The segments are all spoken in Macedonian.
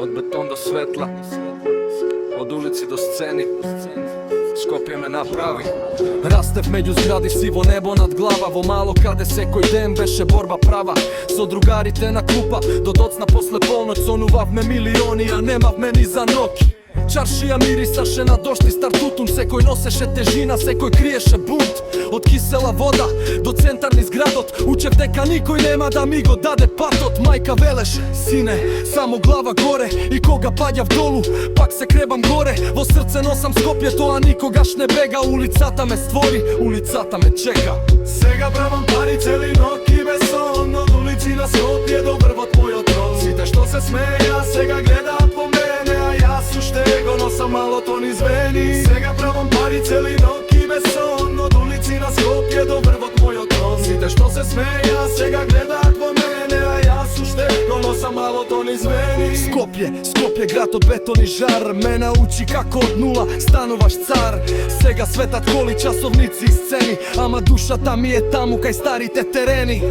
Од бетон до светла, од улици до сцени, Скопје ме направи. Растев меѓу згради, сиво небо над глава. Во мало каде секој ден беше борба права. Со другарите на клупа, до доцна после полноќ сонувавме милиони, а немавме ни за ноки. Чаршија мирисаше на дошт и стар тутун, секој носеше тежина, секој криеше бунт. Од кисела вода до центар низ градот, учев дека никој нема да ми го даде патот. Мајка велеше: сине, само глава горе, и кога паѓав долу, пак се кребам горе. Во срце носам Скопје, тоа никогаш не бега. Улицата ме створи, улицата ме чека. Сега правам пари цели ноќ и без сон, од улици на Скопје до врвот мојот трон. Сите што се смеја сега гледаат по мене, а јас уште го носам малото низ вени. Сега правам пари цели ноќ и без сон, од улици на Скопје до врвот мојот трон. Сите што се смеја сега гледаат по мене, а јас уште го носам малото низ вени. Скопје, Скопје, град од бетон и жар, ме научи како од нула стануваш цар. Сега светат коли, часовници и сцени, ама душата ми е таму кај старите терени.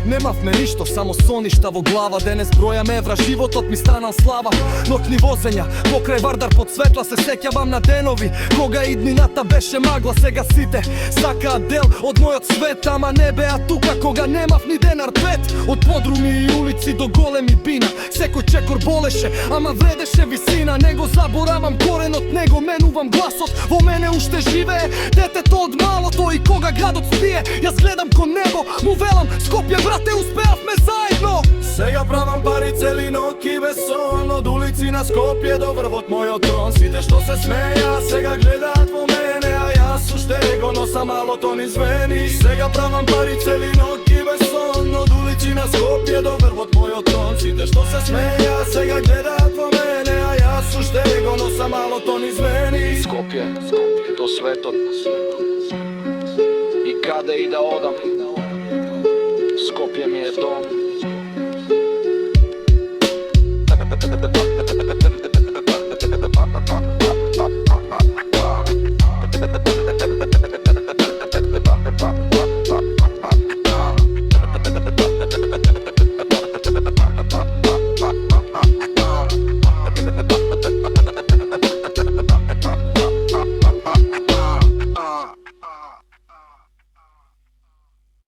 Немавме ништо, само соништа во глава. Денес бројам евра, животот ми станал слава. Ноќни возења, покрај Вардар под светла, се сеќавам на денови кога иднината беше магла. Сега сите сакаат дел од мојот свет, ама не беа тука кога немав ни денар пет. Од подруми и улици до големи бина, секој чекор болеше, ама вредеше висина. Не го заборавам коренот, не го менувам гласот. Во мене уште живее детето од малото, и кога градот спие, јас гледам кон небо, му велам: Скопје, брате, успеавме заедно. Сега правам пари цели ноќ и без сон, од улици на Скопје до врвот мојот трон. Сите што се смеја сега гледаат во мене, а јас уште го носам малото низ вени. Сега правам пари цели ноќ и без сон, од улици на Скопје до врвот мојот трон. Сите што се смеја сега гледаат во мене, а јас уште го носам малото низ вени. Скопје, до светот, и каде и да одам, Скопје ми е дом.